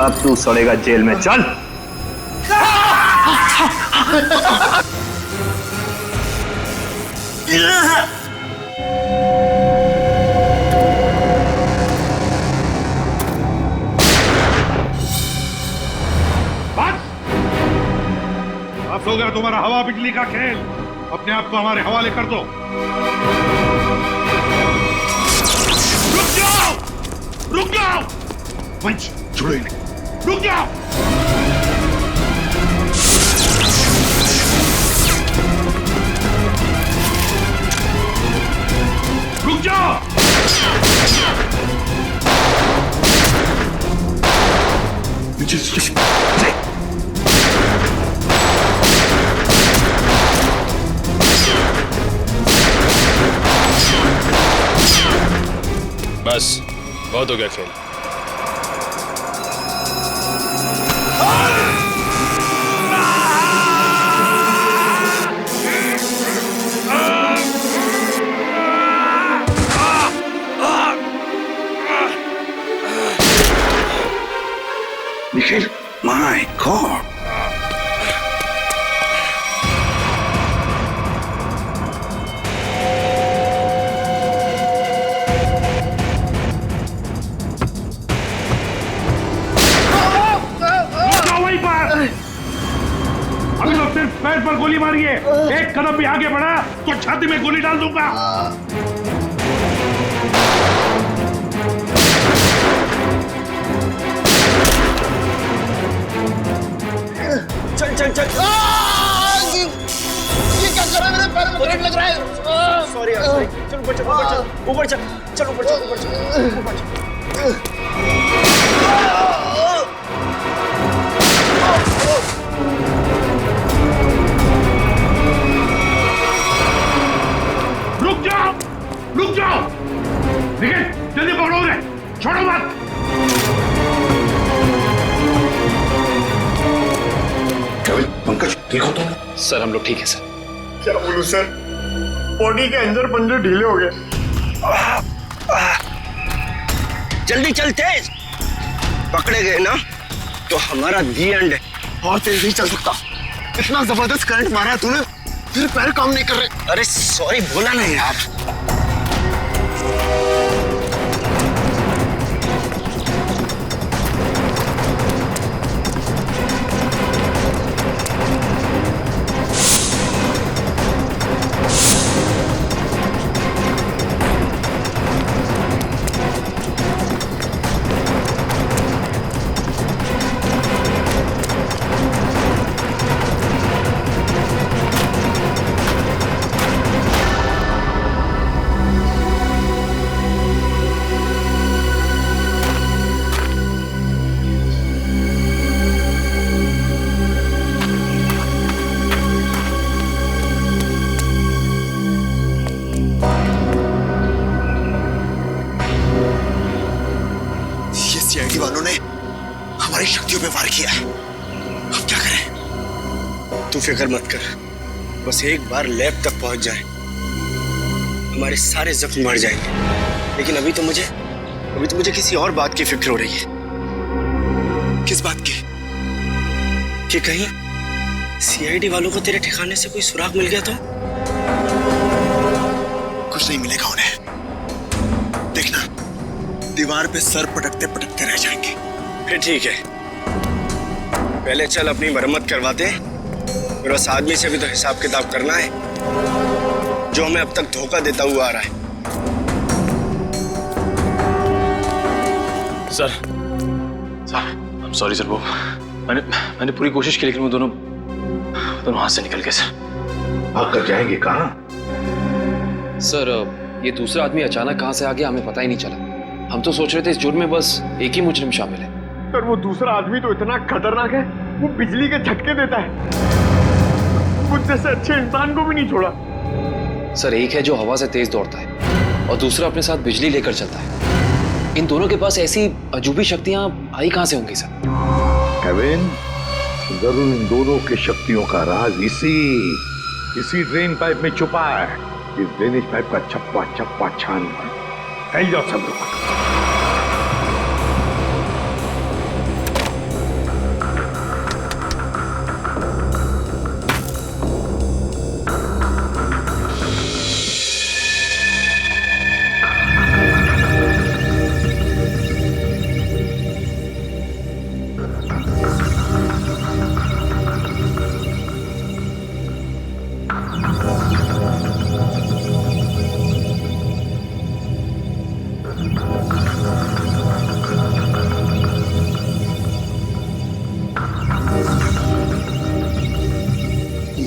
अब तू सड़ेगा जेल में। चल। अब हो गया तुम्हारा हवा बिजली का खेल। अपने आप को हमारे हवाले कर दो। रुक जाओ, रुक जाओ। वंश छोड़ो इन्हें। रुक जाओ। रुक जाओ। बस बहुत हो गया खेल। Nikhil, my God. अभी तो सिर्फ पैर पर गोली मारी है। एक कदम भी आगे बढ़ा तो छाती में गोली डाल दूंगा। चल चल चल। ये क्या कर रहा है? मेरे पैर में करंट लग रहा है। सॉरी यार, सॉरी। चल ऊपर चल, ऊपर चल, ऊपर चल, चल ऊपर चल, ऊपर चल, ऊपर चल। रुक जाओ, रुक जाओ। निखिल, जल्दी पकड़ो उन्हें, छोड़ो मत। पंकज, ठीक हो तुम? सर हम लोग ठीक है सर। क्या बोलूं सर, बॉडी के अंदर पंजे ढीले हो गए। जल्दी चल, तेज। पकड़े गए ना तो हमारा दी एंड है। और तेज नहीं चल सकता। इतना जबरदस्त करंट मारा है तूने, तेरे पैर काम नहीं कर रहे। अरे सॉरी बोला नहीं यार। सीआईडी वालों ने हमारी शक्तियों पे वार किया है। अब क्या करें? तू फिक्र मत कर, बस एक बार लैब तक पहुंच जाए, हमारे सारे जख्म मर जाएंगे। लेकिन अभी तो मुझे किसी और बात की फिक्र हो रही है। किस बात की? कि कहीं सीआईडी वालों को तेरे ठिकाने से कोई सुराग मिल गया तो? कुछ नहीं मिलेगा उन्हें। देखना, दीवार पे सर पटकते पटकते रह जाएंगे। फिर ठीक है, पहले चल अपनी मरम्मत करवाते हैं। फिर उस आदमी से भी तो हिसाब किताब करना है जो हमें अब तक धोखा देता हुआ आ रहा है। Sir I am sorry sir. वो मैंने पूरी कोशिश की, लेकिन वो दोनों हाथ से निकल गए सर। भाग कर जाएंगे कहाँ? सर ये दूसरा आदमी अचानक कहां से आ गया हमें पता ही नहीं चला। हम तो सोच रहे थे इस जुर्म में बस एक ही मुजरिम शामिल है। पर वो दूसरा आदमी तो इतना खतरनाक है, वो बिजली के झटके देता है। मुझसे से अच्छे इंसान को भी नहीं छोड़ा। सर एक है जो हवा से तेज दौड़ता है और दूसरा अपने साथ बिजली लेकर चलता है। इन दोनों के पास ऐसी अजूबी शक्तियां आई कहां से होंगी सर? केविन, जरूर इन दोनों की शक्तियों का राज इसी ड्रेन पाइप में छुपा है। इस ड्रेनेज पाइप का चप्पा चप्पा छान फैल जाओ सब लोग।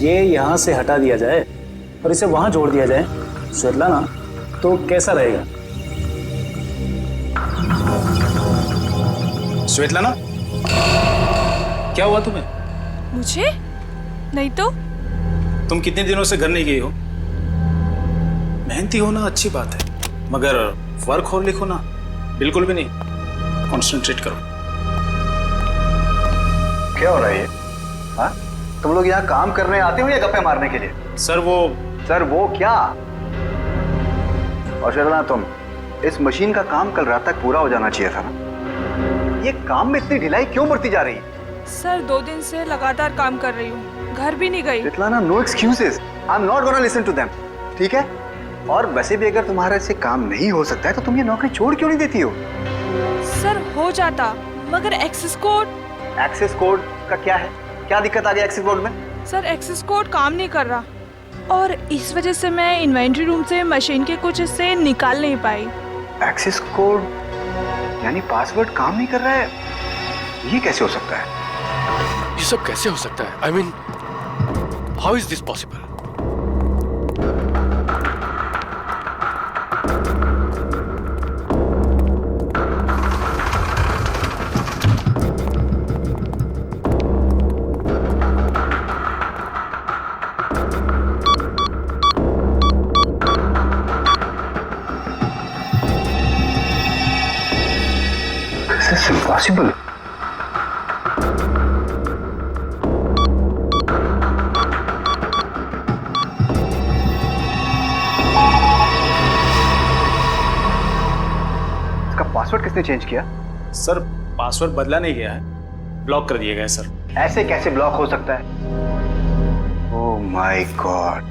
ये यहाँ से हटा दिया जाए और इसे वहां जोड़ दिया जाए स्वेतलाना, तो कैसा रहेगा? स्वेतलाना, क्या हुआ तुम्हें? मुझे? नहीं तो। तुम कितने दिनों से घर नहीं गई हो? मेहनती होना अच्छी बात है, मगर वर्क और लिखो ना बिल्कुल भी नहीं। कॉन्सेंट्रेट करो। क्या हो रहा है ये? हाँ? तुम लोग यहाँ काम करने आते हो या गप्पे मारने के लिए? सर वो क्या? और शर्मा, तुम इस मशीन का काम कल रात तक पूरा हो जाना चाहिए था ना। ये काम में इतनी ढिलाई क्यों बढ़ती जा रही है? सर 2 दिन से लगातार काम कर रही हूँ, घर भी नहीं गई। Svetlana, no excuses. I am not gonna listen to them. ठीक है? और वैसे भी अगर तुम्हारे से काम नहीं हो सकता है तो तुम ये नौकरी छोड़ क्यों नहीं देती हो? सर हो जाता, मगर एक्सेस कोड। एक्सेस कोड का क्या है? क्या दिक्कत आ गई एक्सेस कोड में? सर एक्सेस कोड काम नहीं कर रहा और इस वजह से मैं इन्वेंट्री रूम से मशीन के कुछ हिस्से निकाल नहीं पाई। एक्सेस कोड यानी पासवर्ड काम नहीं कर रहा है? ये कैसे हो सकता है? ये सब कैसे हो सकता है? I mean, how is this possible? This is impossible. इसका पासवर्ड किसने चेंज किया? सर पासवर्ड बदला नहीं गया है, ब्लॉक कर दिया गया है सर। ऐसे कैसे ब्लॉक हो सकता है? ओह माय गॉड,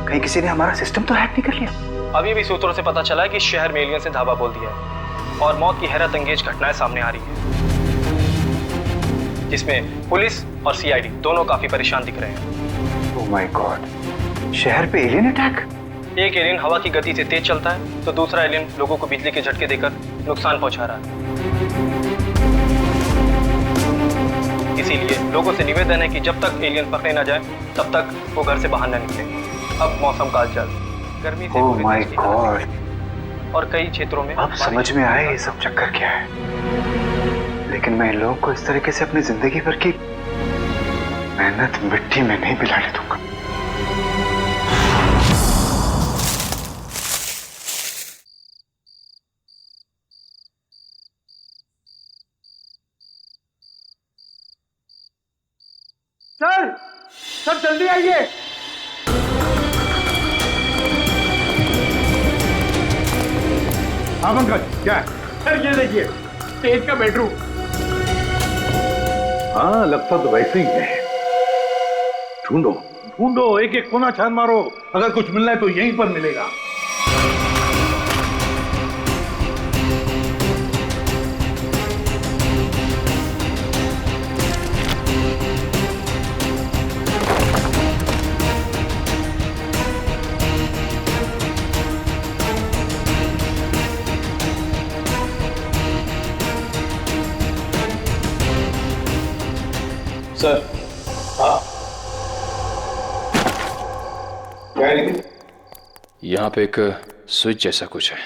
कहीं किसी ने हमारा सिस्टम तो हैक नहीं कर लिया? अभी भी सूत्रों से पता चला है कि शहर में एलियंस ने धावा बोल दिया है और मौत की हैरत अंगेज घटनाएं सामने आ रही हैं, जिसमें पुलिस और सीआईडी दोनों काफी परेशान दिख रहे हैं। ओह माय गॉड, शहर पे एलियन अटैक? एक एलियन हवा की गति से तेज चलता है तो दूसरा एलियन लोगों को बिजली के झटके देकर नुकसान पहुंचा रहा है। इसीलिए लोगों से निवेदन है कि जब तक एलियन पकड़े न जाए तब तक वो घर से बाहर न निकले। अब मौसम का हालचाल गर्मी से ओह माय गॉड, और कई क्षेत्रों में अब समझ में आया ये सब चक्कर क्या है। लेकिन मैं इन लोगों को इस तरीके से अपनी जिंदगी भर की मेहनत मिट्टी में नहीं मिलाने दूंगा। सर जल्दी आइए। हाँ पंकज, क्या है? सर ये देखिए, तेज का बेडरूम। हाँ, लगता तो वैसे ही है। ढूंढो ढूंढो, एक एक कोना छान मारो, अगर कुछ मिलना है तो यहीं पर मिलेगा। सर यहाँ पे एक स्विच जैसा कुछ है।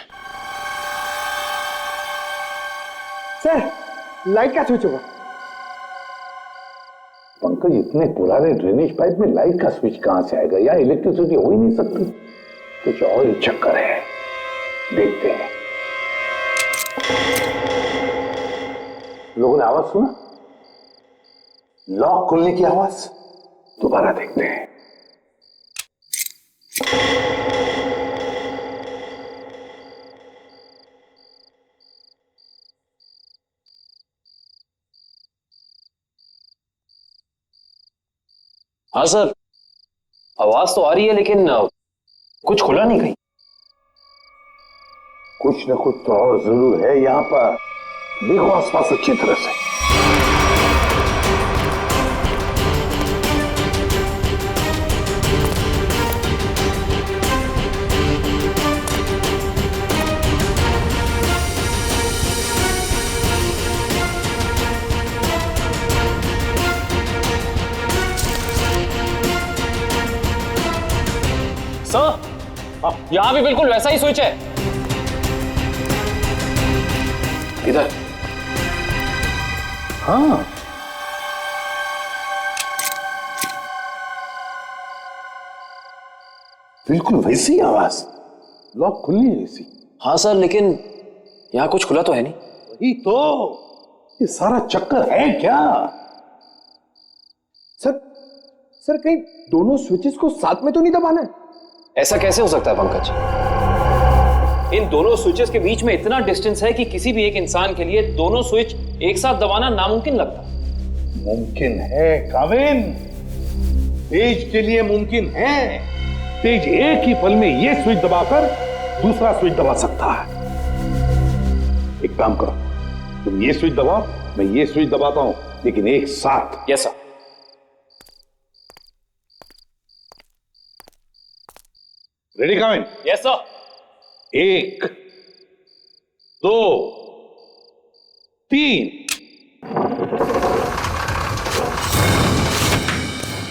सर लाइट का स्विच होगा। पंकज, इतने पुराने ड्रेनेज पाइप में लाइट का स्विच कहां से आएगा? या इलेक्ट्रिसिटी हो ही नहीं सकती। कुछ और ही चक्कर है, देखते हैं। लोगों ने आवाज सुना? लॉक खुलने की आवाज। दोबारा देखते हैं। हाँ सर, आवाज तो आ रही है लेकिन कुछ खुला नहीं कहीं। कुछ न कुछ तो और जरूर है यहाँ पर। देखो आसपास अच्छी तरह से। यहाँ भी बिल्कुल वैसा ही स्विच है। इधर। हाँ, बिल्कुल वैसी आवाज, लॉक खुली है ऐसी। हाँ सर, लेकिन यहाँ कुछ खुला तो है नहीं। वही तो, ये सारा चक्कर है क्या? सर कहीं दोनों स्विचेस को साथ में तो नहीं दबाना है? ऐसा कैसे हो सकता है पंकज? इन दोनों स्विचेस के बीच में इतना डिस्टेंस है कि किसी भी एक इंसान के लिए दोनों स्विच एक साथ दबाना नामुमकिन लगता है। मुमकिन है काविन, तेज के लिए मुमकिन है। तेज एक ही पल में ये स्विच दबाकर दूसरा स्विच दबा सकता है। एक काम करो, तुम ये स्विच दबाओ, मैं ये स्विच दबाता हूं, लेकिन एक साथ। Yes sir. Ready Kavin? Yes sir. 1 2 3।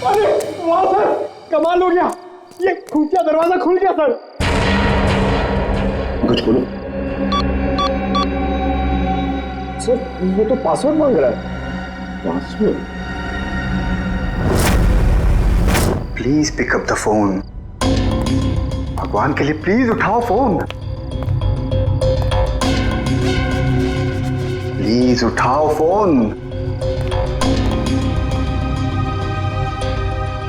अरे वाह सर, कमाल हो गया, ये खुफिया दरवाजा खुल गया सर। कुछ बोलो सर, ये तो पासवर्ड मांग रहा है। Password? Please pick up the phone. भगवान के लिए प्लीज उठाओ फोन। प्लीज उठाओ फोन।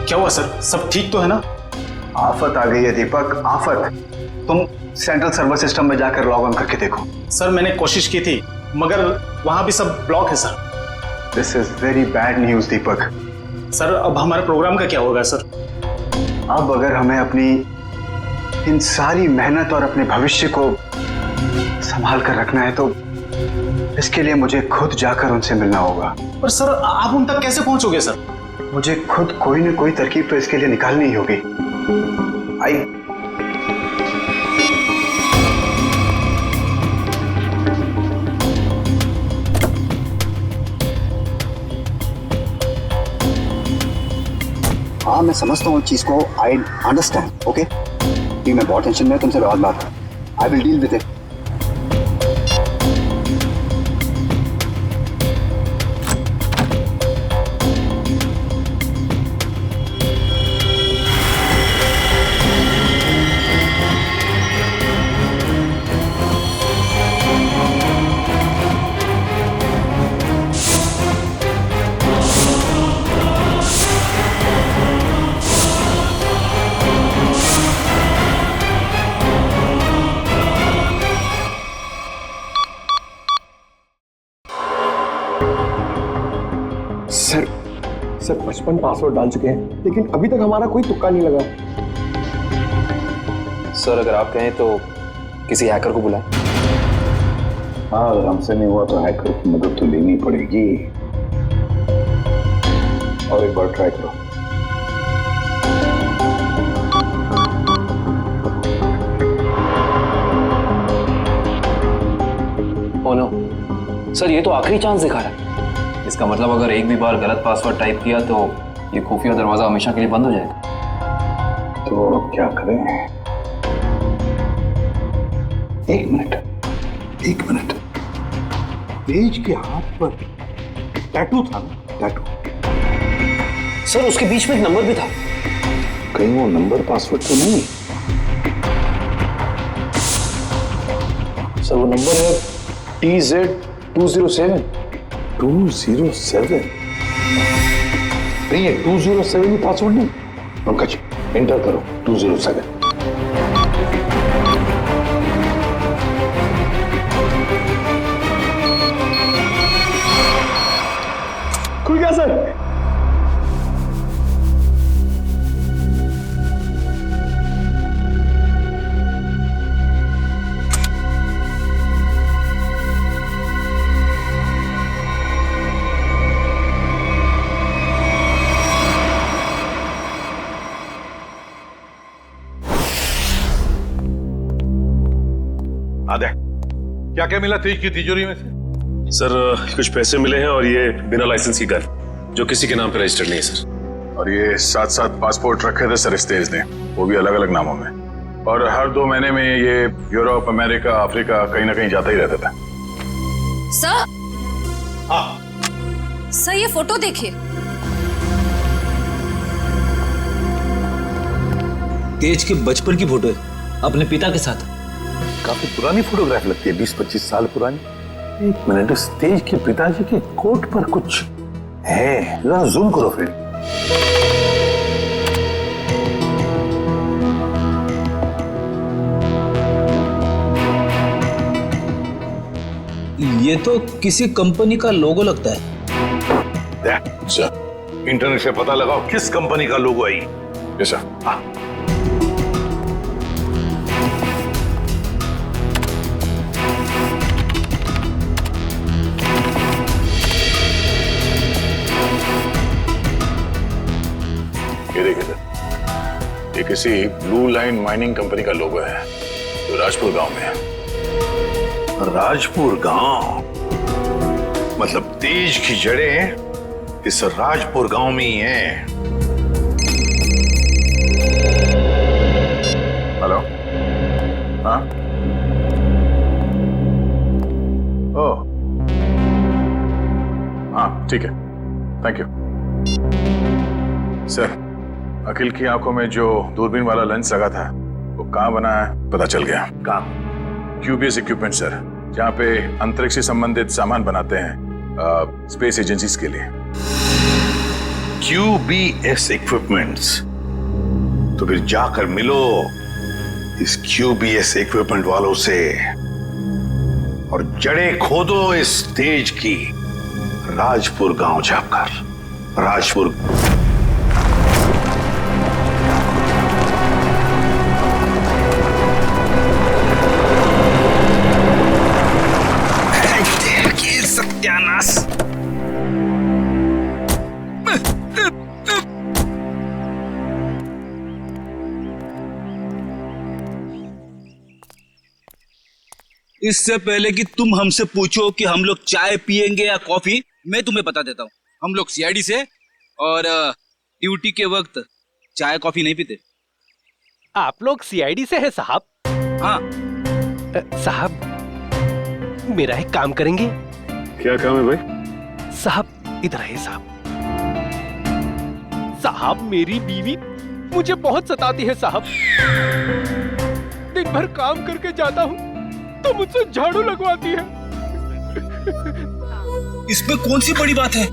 क्या हुआ सर? सब ठीक तो है ना? आफत आ गई है दीपक, आफत। तुम सेंट्रल सर्वर सिस्टम में जाकर लॉग ऑन करके देखो। सर मैंने कोशिश की थी, मगर वहां भी सब ब्लॉक है sir. This is very bad news Deepak. Sir अब हमारे प्रोग्राम का क्या होगा सर? अब अगर हमें अपनी इन सारी मेहनत और अपने भविष्य को संभाल कर रखना है तो इसके लिए मुझे खुद जाकर उनसे मिलना होगा। पर सर आप उन तक कैसे पहुंचोगे सर? मुझे खुद कोई न कोई तरकीब तो इसके लिए निकालनी ही होगी। आई हाँ, मैं समझता हूँ इस चीज को। I understand. ओके, मैं बहुत टेंशन में, तुमसे बहुत बात। I will deal with it. Sir 55 password डाल चुके हैं, लेकिन अभी तक हमारा कोई तुक्का नहीं लगा। सर अगर आप कहें तो किसी हैकर को बुलाएं। हाँ, अगर हमसे नहीं हुआ तो हैकर की मदद तो लेनी पड़ेगी। और एक बार ट्राई करो। ओह नो सर, ये तो आखिरी चांस दिखा रहा है। इसका मतलब अगर एक भी बार गलत पासवर्ड टाइप किया तो ये खुफिया दरवाजा हमेशा के लिए बंद हो जाएगा। तो अब क्या करें? एक मिनट। तेज के हाथ पर टैटू था ना? टैटू। सर उसके बीच में एक नंबर भी था। कहीं वो नंबर पासवर्ड तो नहीं? सर वो नंबर है TZ207। 207? नहीं, 207 ही पासवर्ड नहीं। पंकज एंटर करो 207। खुल गया सर। आदे, क्या क्या मिला तेज की तिजोरी में से? सर कुछ पैसे मिले हैं और ये बिना लाइसेंस की गन जो किसी के नाम पे रजिस्टर्ड नहीं है सर। और ये 7 पासपोर्ट रखे थे सर इस तेज ने, वो भी अलग अलग नामों में। और हर 2 महीने में ये यूरोप, अमेरिका, अफ्रीका कहीं ना कहीं जाता ही रहता था। सर, हाँ सर ये फोटो देखिए। तेज के बचपन की फोटो है, अपने पिता के साथ। काफी पुरानी फोटोग्राफ लगती है, 20-25 साल पुरानी। एक मिनट, इस तेज के पिताजी के कोट पर कुछ है, जरा जूम करो फ्रेंड। ये तो किसी कंपनी का लोगो लगता है। इंटरनेट से पता लगाओ किस कंपनी का लोगो है ये। ऐसा? हाँ। ये देखिए, ये किसी ब्लू लाइन माइनिंग कंपनी का लोगो है जो राजपुर गांव में है। राजपुर गांव मतलब तेज की जड़ें इस राजपुर गांव में ही हैं। हेलो, हाँ, ओ, हाँ ठीक है, थैंक यू सर। अखिल की आंखों में जो दूरबीन वाला लेंस लगा था वो कहाँ बना है पता चल गया। कहाँ? क्यूबीएस इक्विपमेंट सर, जहाँ पे अंतरिक्ष से संबंधित सामान बनाते हैं स्पेस एजेंसीज के लिए। क्यूबीएस इक्विपमेंट्स? तो फिर जाकर मिलो इस क्यूबीएस इक्विपमेंट वालों से और जड़ें खोदो इस तेज की राजपुर गांव जाकर। राजपुर सत्यानाश। इससे पहले कि तुम हमसे पूछो कि हम लोग चाय पियेंगे या कॉफी, मैं तुम्हें बता देता हूँ, हम लोग सीआईडी से और ड्यूटी के वक्त चाय कॉफी नहीं पीते। आप लोग सीआईडी से हैं साहब? हाँ साहब, मेरा एक काम करेंगे? क्या काम है भाई? साहब इधर आइए साहब। साहब मेरी बीवी मुझे बहुत सताती है साहब। दिन भर काम करके जाता हूँ तो मुझसे झाड़ू लगवाती है। इसमें कौन सी बड़ी बात है?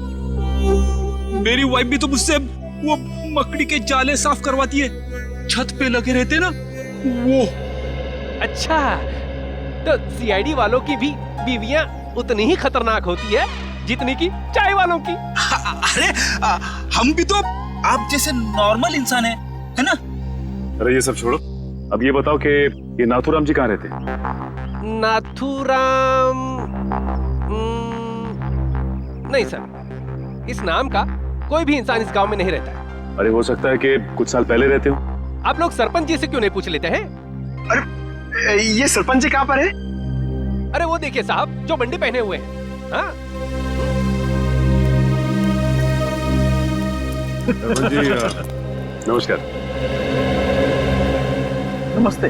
मेरी वाइफ भी तो मुझसे वो मकड़ी के जाले साफ करवाती है, छत पे लगे रहते ना वो। अच्छा, तो सीआईडी वालों की भी बीवियां उतनी ही खतरनाक होती है जितनी की चाय वालों की। अरे हम भी तो आप जैसे नॉर्मल इंसान है ना? अरे ये सब छोड़ो, अब ये बताओ कि ये नाथूराम जी कहाँ रहते हैं? नाथूराम नहीं सर, इस नाम का कोई भी इंसान इस गांव में नहीं रहता है। अरे हो सकता है कि कुछ साल पहले रहते हो। आप लोग सरपंच जी से क्यों नहीं पूछ लेते हैं? अरे ये सरपंच जी कहाँ पर है? अरे वो देखिए साहब, जो बंडी पहने हुए हैं। हाँ? जी नमस्कार। नमस्ते।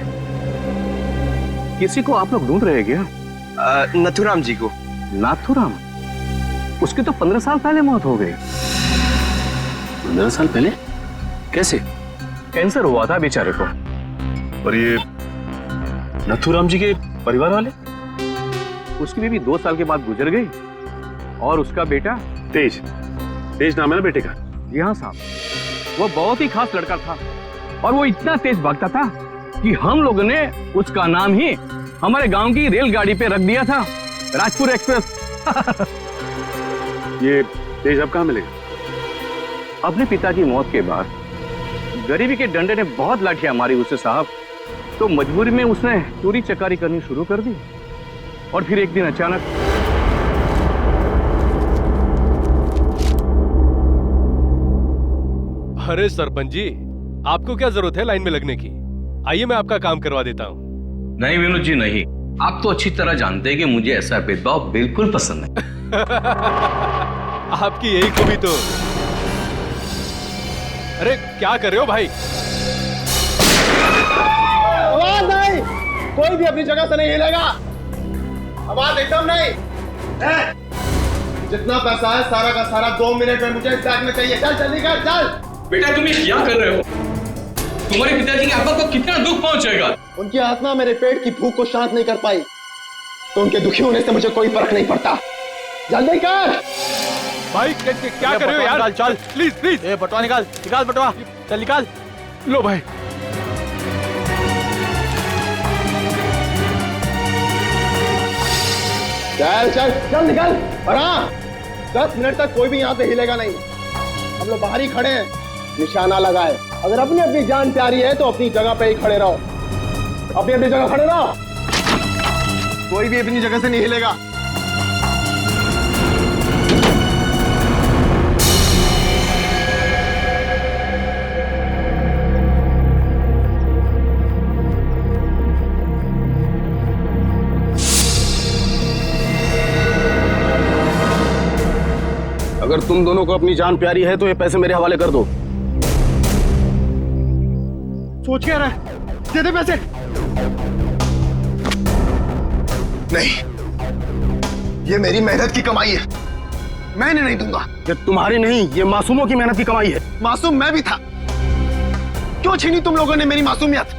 किसी को आप लोग ढूंढ रहे हैं क्या? नथुराम जी को। नाथुराम? उसकी तो 15 साल पहले मौत हो गई। 15 साल पहले? कैसे? कैंसर हुआ था बेचारे को। और ये नथुराम जी के परिवार वाले? उसकी बीवी 2 साल के बाद गुजर गई और उसका बेटा तेज नाम है ना बेटे का? जी हाँ साहब, वो बहुत ही खास लड़का था और वो इतना तेज भागता था कि हम लोगों ने उसका नाम ही हमारे गांव की रेलगाड़ी पे रख दिया था, राजपुर एक्सप्रेस। ये तेज अब कहाँ मिलेगा? अपने पिता की मौत के बाद गरीबी के डंडे ने बहुत लाठियां मारी उसे साहब, तो मजबूरी में उसने चोरी चकारी करनी शुरू कर दी और फिर एक दिन अचानक अरे सरपंच जी, आपको क्या जरूरत है लाइन में लगने की? आइए मैं आपका काम करवा देता हूँ। नहीं विनोद जी नहीं, आप तो अच्छी तरह जानते हैं कि मुझे ऐसा भेदभाव बिल्कुल पसंद है। आपकी यही खूबी तो। अरे क्या कर रहे हो भाई? कोई भी अपनी जगह से नहीं हिलेगा। आवाज एकदम नहीं। जितना पैसा है सारा का सारा 2 मिनट में मुझे इस बैग में चाहिए। चल जल्दी कर, चल। बेटा तुम ये क्या कर रहे हो? तुम्हारे पिताजी की आत्मा को कितना दुख पहुंचेगा? उनकी आत्मा मेरे पेट की भूख को शांत नहीं कर पाई, तो उनके दुखी होने से मुझे कोई फर्क नहीं पड़ता। जल्दी कर भाई, क्या कर रहे हो यार? चल प्लीज प्लीज, ये बटवा निकाल बटवा, चल निकाल। लो भाई। चल चल चल निकल। और हाँ, 10 मिनट तक कोई भी यहाँ से हिलेगा नहीं। हम लोग बाहर ही खड़े हैं, निशाना लगाए। अगर अपनी अपनी जान प्यारी है तो अपनी जगह पे ही खड़े रहो। अपनी अपनी जगह खड़े रहो, कोई भी अपनी जगह से नहीं हिलेगा। अगर तुम दोनों को अपनी जान प्यारी है तो ये पैसे मेरे हवाले कर दो। सोच क्या रहा है? दे दे पैसे। नहीं, ये मेरी मेहनत की कमाई है, मैं इन्हें नहीं दूंगा। ये तुम्हारी नहीं, ये मासूमों की मेहनत की कमाई है। मासूम मैं भी था, क्यों छीनी तुम लोगों ने मेरी मासूमियत?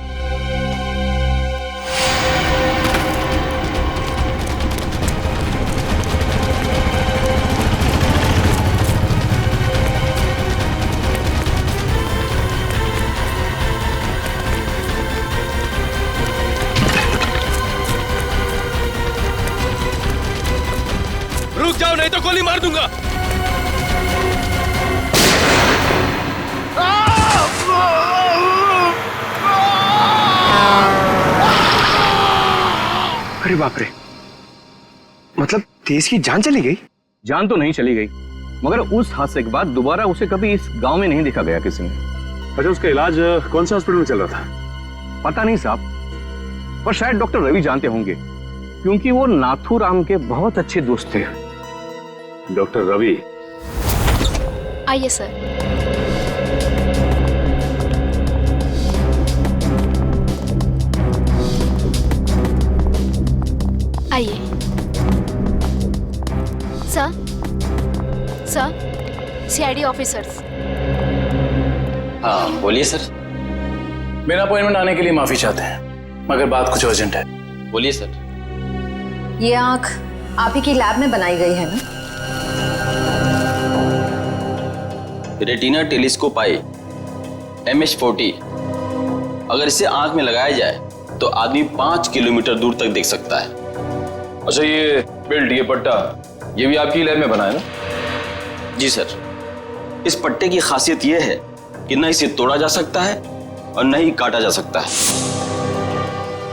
रुक जाओ नहीं तो गोली मार दूंगा। अरे बाप रे, मतलब तेज की जान चली गई? जान तो नहीं चली गई, मगर उस हादसे के बाद दोबारा उसे कभी इस गांव में नहीं देखा गया किसी ने। अच्छा, उसका इलाज कौन से हॉस्पिटल में चल रहा था? पता नहीं साहब, पर शायद डॉक्टर रवि जानते होंगे, क्योंकि वो नाथूराम के बहुत अच्छे दोस्त थे। डॉक्टर रवि? आइए सर। आइए सर। CID officers. हाँ बोलिए सर। मेरा अपॉइंटमेंट आने के लिए माफी चाहते हैं, मगर बात कुछ अर्जेंट है। बोलिए सर। ये आंख आप ही की लैब में बनाई गई है ना? रेटिना टेलीस्कोप आई MH40। अगर इसे आंख में लगाया जाए तो आदमी 5 किलोमीटर दूर तक देख सकता है। अच्छा, ये बेल्ट, ये पट्टा, ये भी आपकी लैब में बना है ना? जी सर। इस पट्टे की खासियत यह है कि न इसे तोड़ा जा सकता है और न ही काटा जा सकता है।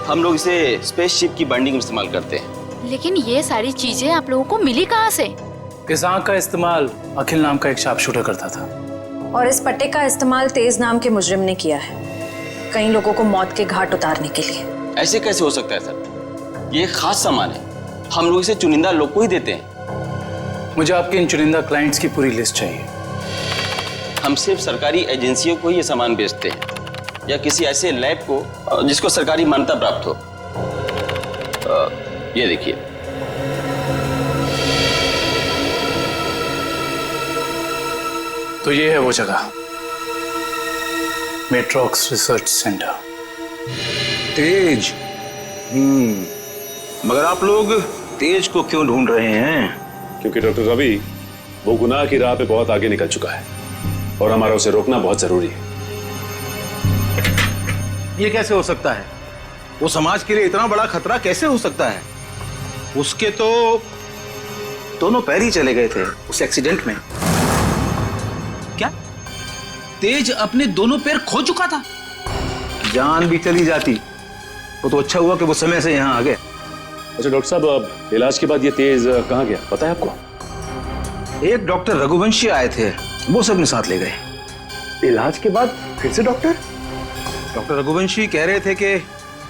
हम लोग इसे स्पेसशिप की बाइंडिंग में इस्तेमाल करते हैं। लेकिन ये सारी चीजें आप लोगों को मिली कहाँ से? इस आंख का इस्तेमाल अखिल नाम का एक शार्प शूटर करता था, और इस पट्टे का इस्तेमाल तेज नाम के मुजरिम ने किया है, कई लोगों को मौत के घाट उतारने के लिए। ऐसे कैसे हो सकता है सर? ये एक खास सामान है, हम लोग इसे चुनिंदा लोग को ही देते हैं। मुझे आपके इन चुनिंदा क्लाइंट्स की पूरी लिस्ट चाहिए। हम सिर्फ सरकारी एजेंसियों को ये सामान बेचते हैं या किसी ऐसे लैब को जिसको सरकारी मान्यता प्राप्त हो। ये देखिए, तो ये है वो जगह, मेट्रॉक्स रिसर्च सेंटर। तेज। मगर आप लोग तेज को क्यों ढूंढ रहे हैं? क्योंकि डॉक्टर रवि वो गुनाह की राह पे बहुत आगे निकल चुका है और हमारा उसे रोकना बहुत जरूरी है। ये कैसे हो सकता है? वो समाज के लिए इतना बड़ा खतरा कैसे हो सकता है? उसके तो दोनों पैर ही चले गए थे उस एक्सीडेंट में। क्या तेज अपने दोनों पैर खो चुका था? जान भी चली जाती वो तो अच्छा हुआ कि वो समय से यहाँ आ गए। अच्छा डॉक्टर साहब, अब इलाज के बाद ये तेज कहाँ गया पता है आपको? एक डॉक्टर रघुवंशी आए थे, वो सबने साथ ले गए। इलाज के बाद फिर से डॉक्टर रघुवंशी कह रहे थे कि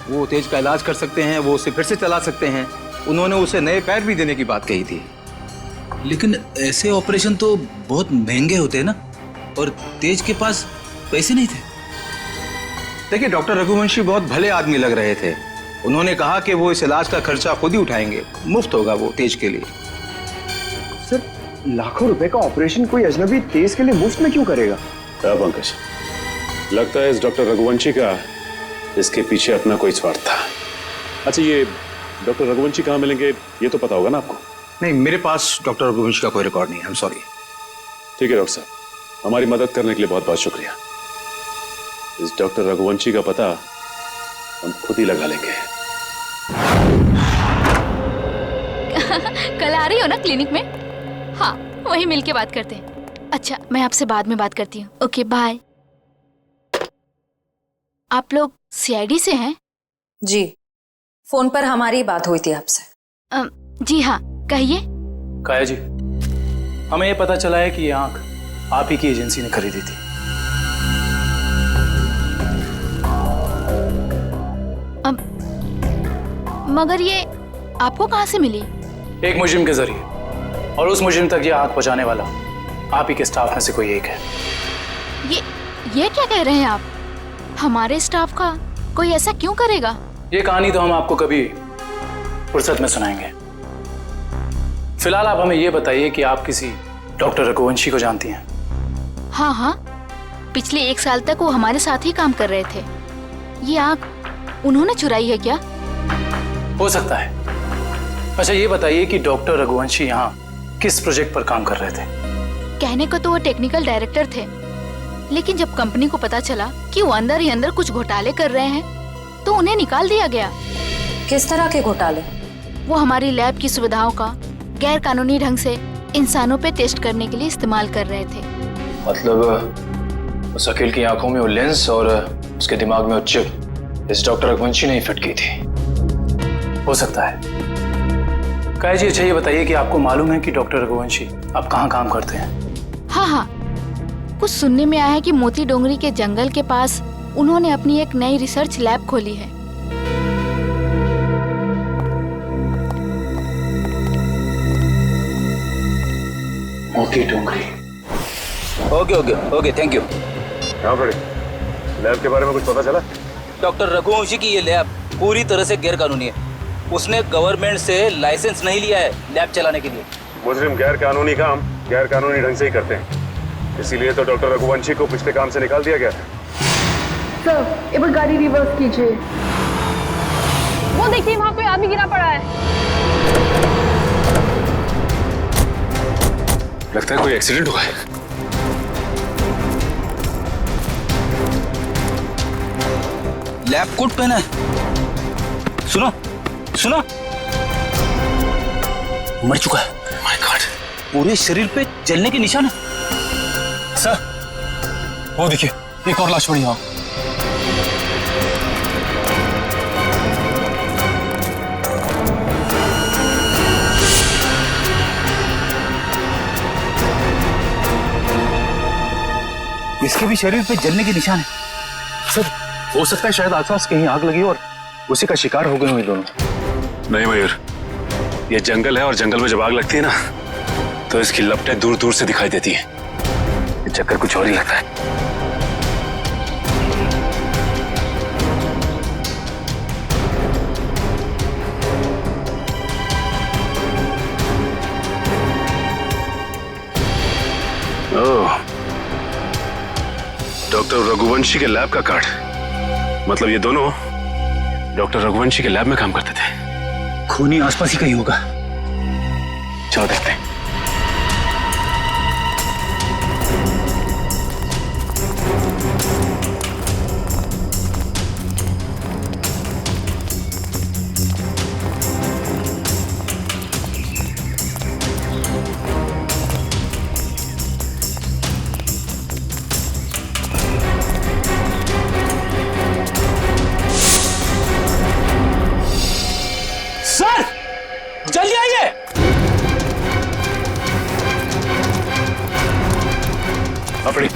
वो तेज का इलाज कर सकते हैं, वो उसे फिर से चला सकते हैं। उन्होंने उसे नए पैर भी देने की बात कही थी। लेकिन ऐसे ऑपरेशन तो बहुत महंगे होते हैं ना, और तेज के पास पैसे नहीं थे। देखिए, डॉक्टर रघुवंशी बहुत भले आदमी लग रहे थे, उन्होंने कहा कि वो इस इलाज का खर्चा खुद ही उठाएंगे, मुफ्त होगा वो तेज के लिए। सर, लाखों रुपए का ऑपरेशन कोई अजनबी तेज के लिए मुफ्त में क्यों करेगा? पंकज, लगता है इस डॉक्टर रघुवंशी का इसके पीछे अपना कोई स्वार्थ था। अच्छा, ये डॉक्टर रघुवंशी कहाँ मिलेंगे ये तो पता होगा ना आपको? नहीं, मेरे पास डॉक्टर रघुवंशी का कोई रिकॉर्ड नहीं है। I am sorry. ठीक है डॉक्टर साहब, हमारी मदद करने के लिए बहुत बहुत शुक्रिया। इस डॉक्टर रघुवंशी का पता हम खुद ही लगा लेंगे। कल आ रही हो ना क्लिनिक में? हाँ, वहीं मिलके बात करते हैं। अच्छा, मैं आपसे बाद में बात करती हूँ। Okay, bye. आप लोग सीआईडी से हैं? जी, फोन पर हमारी बात हुई थी आपसे। जी हाँ, कहिए। काया जी, हमें ये पता चला है कि ये आंख आप ही की एजेंसी ने खरीदी थी। मगर ये आपको कहाँ से मिली? एक मुजरिम के जरिए, और उस मुजरिम तक ये आंख पहुंचाने वाला आप ही के स्टाफ में से कोई एक है। ये क्या कह रहे हैं आप? हमारे स्टाफ का कोई ऐसा क्यों करेगा? ये कहानी तो हम आपको कभी फुर्सत में सुनाएंगे। फिलहाल आप हमें ये बताइए कि आप किसी डॉक्टर रघुवंशी को जानती हैं? हाँ हाँ, पिछले 1 साल तक वो हमारे साथ ही काम कर रहे थे। ये आंख उन्होंने चुराई है क्या? हो सकता है। अच्छा, ये बताइए कि डॉक्टर रघुवंशी यहाँ किस प्रोजेक्ट पर काम कर रहे थे? कहने को तो वो टेक्निकल डायरेक्टर थे, लेकिन जब कंपनी को पता चला कि वो अंदर ही अंदर कुछ घोटाले कर रहे हैं तो उन्हें निकाल दिया गया। किस तरह के घोटाले? वो हमारी लैब की सुविधाओं का गैर कानूनी ढंग से इंसानों पे टेस्ट करने के लिए इस्तेमाल कर रहे थे। मतलब उस अकील की आंखों में वो लेंस और उसके दिमाग में वो चिप इस डॉक्टर रघुवंशी ने ही फिट की थी। हो सकता है। काया जी, अच्छा ये बताइए कि आपको मालूम है कि डॉक्टर रघुवंशी आप कहाँ काम करते हैं? हाँ हाँ, कुछ सुनने में आया है कि मोती डोंगरी के जंगल के पास उन्होंने अपनी एक नई रिसर्च लैब खोली है। Moti Dongri. Okay okay okay, thank you. हाँ बड़े, लैब के बारे में कुछ पता चला? डॉक्टर रघुवंशी की ये लैब पूरी तरह से गैर कानूनी है। उसने गवर्नमेंट से लाइसेंस नहीं लिया है लैब चलाने के लिए। मुजरिम गैर कानूनी काम गैर कानूनी ढंग से ही करते हैं, इसीलिए तो डॉक्टर रघुवंशी को पिछले काम से निकाल दिया गया था। सर, एक बार गाड़ी रिवर्स कीजिए। वो देखिए, वहाँ कोई आदमी गिरा पड़ा है। लगता है कोई एक्सीडेंट हुआ है। लैब कोट पहना है। सुनो सुनो, मर चुका है। माय गॉड, पूरे शरीर पे जलने के निशान है। सर, वो देखिए, एक और लाश पड़ी वहां। इसके भी शरीर पे जलने के निशान है। सर, हो सकता है शायद आसपास कहीं आग लगी और उसी का शिकार हो गए हुए दोनों। नहीं मयूर, ये जंगल है और जंगल में जब आग लगती है ना तो इसकी लपटें दूर दूर से दिखाई देती हैं। ये चक्कर कुछ और ही लगता है। ओह, डॉक्टर रघुवंशी के लैब का कार्ड। मतलब ये दोनों डॉक्टर रघुवंशी के लैब में काम करते थे। खूनी आसपास ही कहीं होगा। चलो देखते हैं। सर, जल्दी आइए। अपनी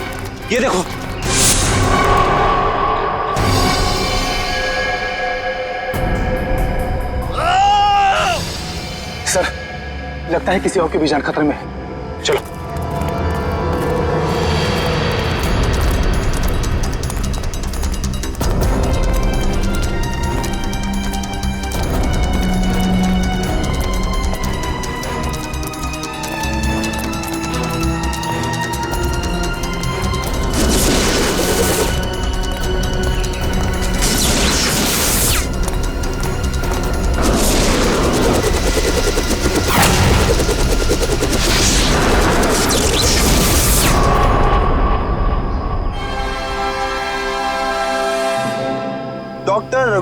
ये देखो। सर, लगता है किसी और की भी जान खतरे में है। चलो।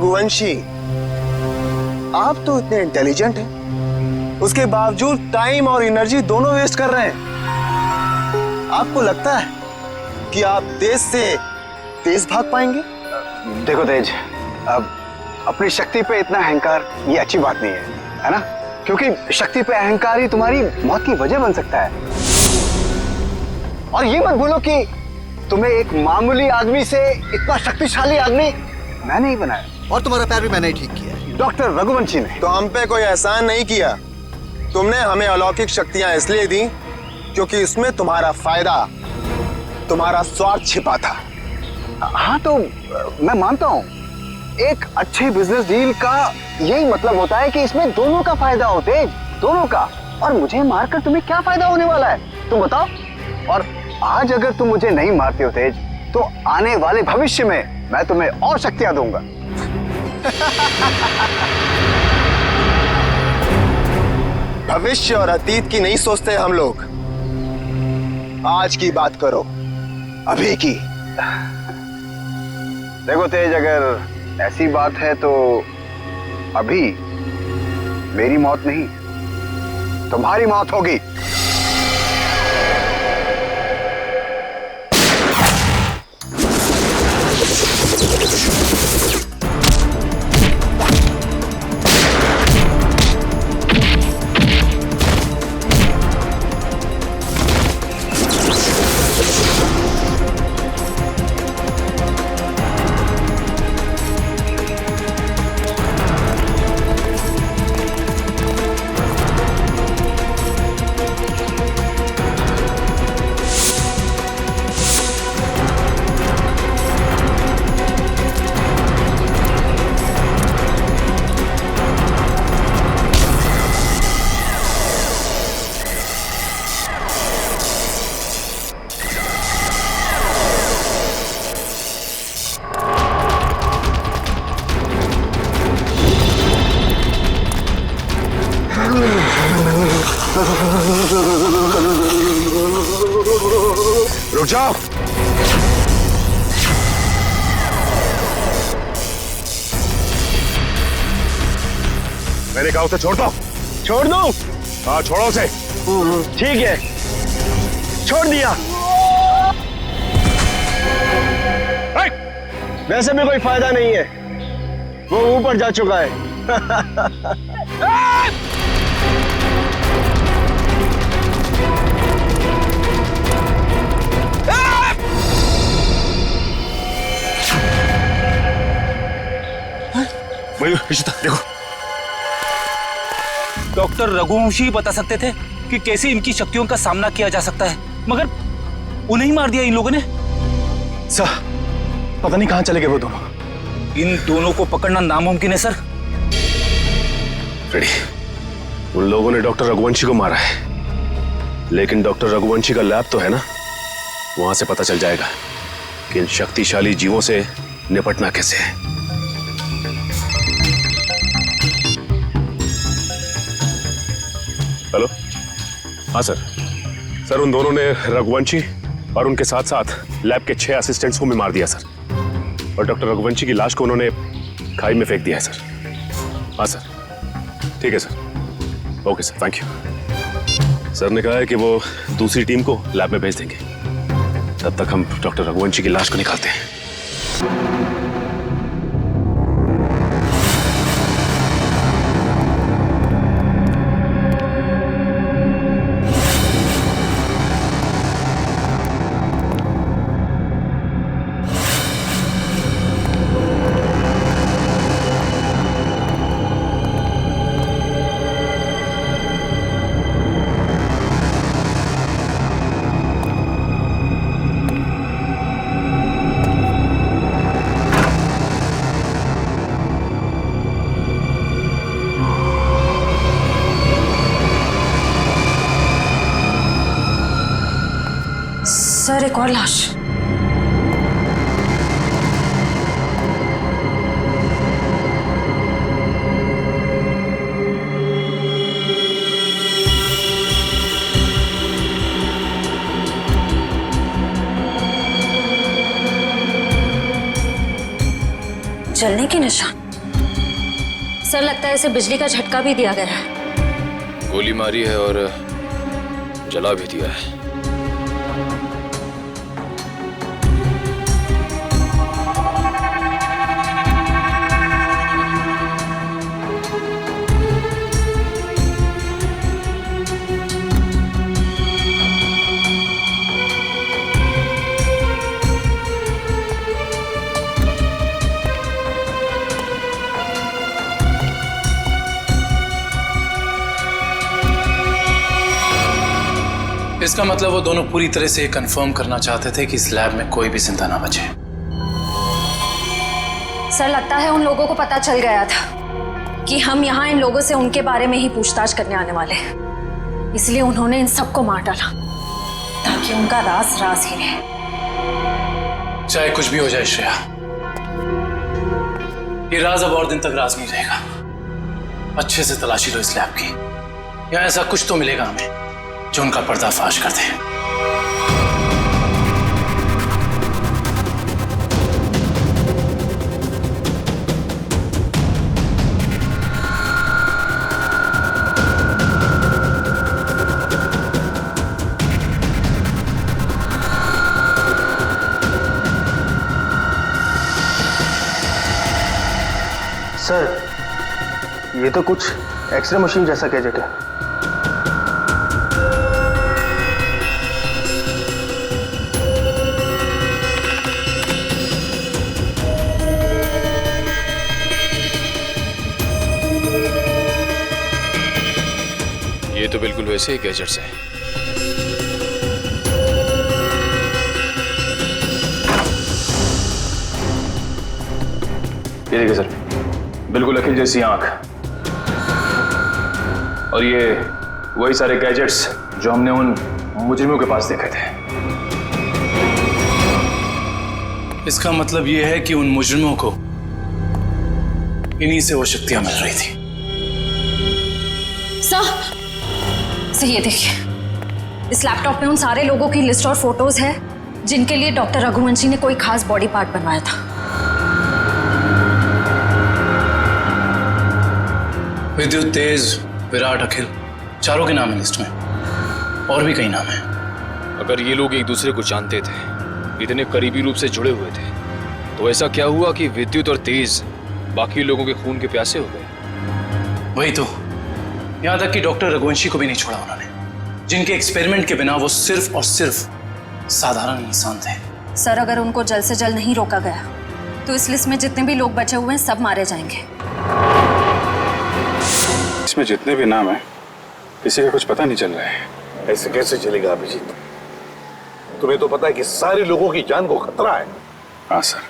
रघुवंशी, आप तो इतने इंटेलिजेंट हैं, उसके बावजूद टाइम और एनर्जी दोनों वेस्ट कर रहे हैं। आपको लगता है कि आप तेज से तेज भाग पाएंगे? देखो तेज, अब अपनी शक्ति पे इतना अहंकार ये अच्छी बात नहीं है ना? क्योंकि शक्ति पे अहंकार ही तुम्हारी मौत की वजह बन सकता है। और ये मत भूलो कि तुम्हें एक मामूली आदमी से इतना शक्तिशाली आदमी मैंने ही बनाया। और तुम्हारा पैर भी मैंने ही ठीक किया। डॉक्टर रघुवंशी ने। तो हम पे कोई एहसान नहीं किया। तुमने हमें अलौकिक शक्तियां इसलिए दी क्योंकि इसमें तुम्हारा फायदा, तुम्हारा स्वार्थ छिपा था। हाँ तो मैं मानता हूँ, एक अच्छे बिजनेस डील का यही मतलब होता है कि इसमें दोनों का फायदा हो तेज, दोनों का। और मुझे मारकर तुम्हें क्या फायदा होने वाला है तुम बताओ? और आज अगर तुम मुझे नहीं मारते हो तेज, तो आने वाले भविष्य में मैं तुम्हें और शक्तियां दूंगा। भविष्य और अतीत की नहीं सोचते हम लोग, आज की बात करो, अभी की। देखो तेज, अगर ऐसी बात है तो अभी मेरी मौत नहीं, तुम्हारी मौत होगी। रुक जाओ। मैंने कहा उसे छोड़ दो। छोड़ दो? हाँ छोड़ो उसे। ठीक है, छोड़ दिया। वैसे भी कोई फायदा नहीं है, वो ऊपर जा चुका है। देखो, डॉक्टर रघुवंशी बता सकते थे कि कैसे इनकी शक्तियों का सामना किया जा सकता है, मगर उन्हें ही मार दिया इन लोगों ने। सर, पता नहीं कहां चले गए वो दोनों। इन दोनों को पकड़ना नामुमकिन है सर। रेडी, उन लोगों ने डॉक्टर रघुवंशी को मारा है, लेकिन डॉक्टर रघुवंशी का लैब तो है ना, वहां से पता चल जाएगा कि इन शक्तिशाली जीवों से निपटना कैसे है। हेलो, हाँ सर। सर, उन दोनों ने रघुवंशी और उनके साथ साथ लैब के 6 असिस्टेंट्स को भी मार दिया सर, और डॉक्टर रघुवंशी की लाश को उन्होंने खाई में फेंक दिया है सर। हाँ सर, ठीक है sir. Okay sir, thank you. Sir ने कहा है कि वो दूसरी टीम को लैब में भेज देंगे, तब तक हम डॉक्टर रघुवंशी की लाश को निकालते हैं। सर, एक और लाश। जलने के निशान। सर लगता है इसे बिजली का झटका भी दिया गया है। गोली मारी है और जला भी दिया है। इसका मतलब वो दोनों पूरी तरह से कंफर्म करना चाहते थे कि इस लैब में कोई भी जिंदा ना बचे। सर लगता है उन लोगों को पता चल गया था कि हम यहाँ इन लोगों से उनके बारे में ही पूछताछ करने आने वाले हैं, इसलिए उन्होंने इन सबको मार डाला ताकि उनका राज राज ही रहे। चाहे कुछ भी हो जाए श्रेया, ये राज अब और दिन तक राज नहीं रहेगा। अच्छे से तलाशी लो इस लैब की, या ऐसा कुछ तो मिलेगा हमें जो उनका पर्दाफाश कर दे। सर, ये तो कुछ एक्सरे मशीन जैसा गैजेट है। ये तो बिल्कुल वैसे ही गैजेट्स हैं। ये देखिए सर, बिल्कुल अखिल जैसी आंख, और ये वही सारे गैजेट्स जो हमने उन मुजरिमों के पास देखे थे। इसका मतलब ये है कि उन मुजरिमों को इन्हीं से वो शक्तियां मिल रही थी। सर ये देखिए, इस लैपटॉप में उन सारे लोगों की लिस्ट और फोटोज है जिनके लिए डॉक्टर रघुवंशी ने कोई खास बॉडी पार्ट बनवाया था। विद्युत, तेज, विराट, अखिल, चारों के नाम है लिस्ट में, और भी कई नाम हैं। अगर ये लोग एक दूसरे को जानते थे, इतने करीबी रूप से जुड़े हुए थे, तो ऐसा क्या हुआ कि विद्युत और तेज बाकी लोगों के खून के प्यासे हो गए? वही तो, यहां तक कि डॉक्टर रघुवंशी को भी नहीं छोड़ा उन्होंने, जिनके एक्सपेरिमेंट के बिना वो सिर्फ और सिर्फ साधारण इंसान थे। सर अगर उनको जल्द से जल्द नहीं रोका गया तो इस लिस्ट में जितने भी लोग बचे हुए हैं सब मारे जाएंगे। इसमें जितने भी नाम हैं, किसी का कुछ पता नहीं चल रहा है। ऐसे कैसे चलेगा अभिजीत? तुम्हें तो पता है कि सारे लोगों की जान को खतरा है। हाँ सर,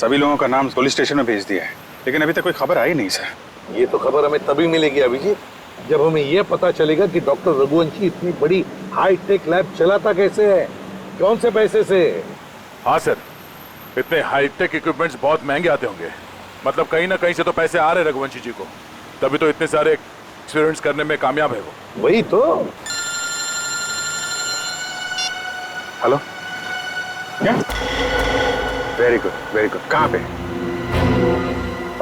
सभी लोगों का नाम पुलिस स्टेशन में भेज दिया है, लेकिन अभी तक कोई खबर आई नहीं सर। ये तो खबर हमें तभी मिलेगी अभिजीत जब हमें यह पता चलेगा कि डॉक्टर रघुवंशी इतनी बड़ी हाईटेक लैब चलाता कैसे है, कौन से पैसे से। हाँ सर, इतने हाईटेक इक्विपमेंट्स बहुत महंगे आते होंगे, मतलब कहीं ना कहीं से तो पैसे आ रहे रघुवंशी जी को, तभी तो इतने सारे एक्सपेरिमेंट्स करने में कामयाब है वो। वही तो। हेलो, क्या? Very good, very good. कहाँ पे?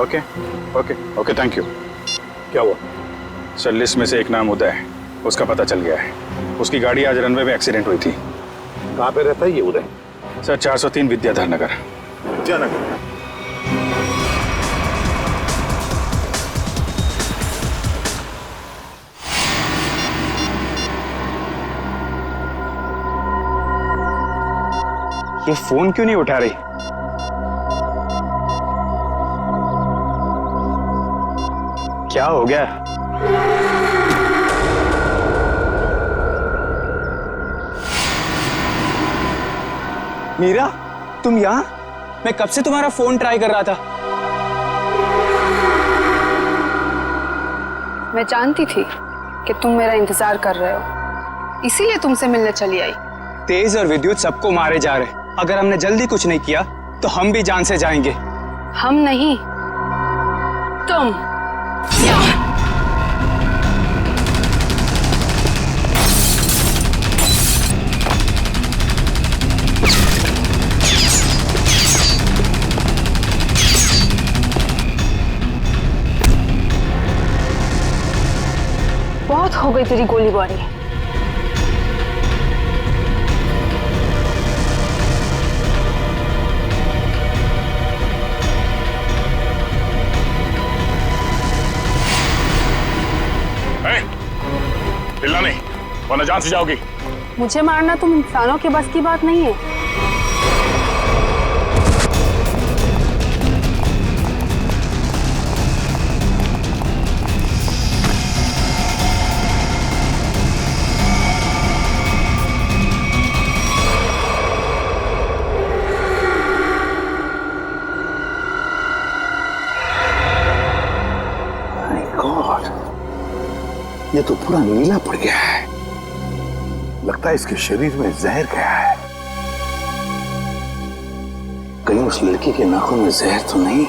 Okay okay okay, thank you. क्या हुआ? सर लिस्ट में से एक नाम उदय है, उसका पता चल गया है। उसकी गाड़ी आज रनवे में एक्सीडेंट हुई थी। कहाँ पे रहता है ये उदय? सर 403 विद्याधर नगर। विद्यानगर। ये फोन क्यों नहीं उठा रही? क्या हो गया? मीरा, तुम यहाँ? मैं कब से तुम्हारा फोन ट्राई कर रहा था। मैं जानती थी कि तुम मेरा इंतजार कर रहे हो, इसीलिए तुमसे मिलने चली आई। तेज और विद्युत सबको मारे जा रहे, अगर हमने जल्दी कुछ नहीं किया तो हम भी जान से जाएंगे। हम नहीं, तुम। हो गई तेरी गोलीबारी। चिल्ला नहीं, वरना जान से जाओगी। मुझे मारना तुम इंसानों के बस की बात नहीं है। ये तो पूरा नीला पड़ गया है। लगता है इसके शरीर में जहर गया है। कहीं उस लड़की के नाखून में जहर तो नहीं?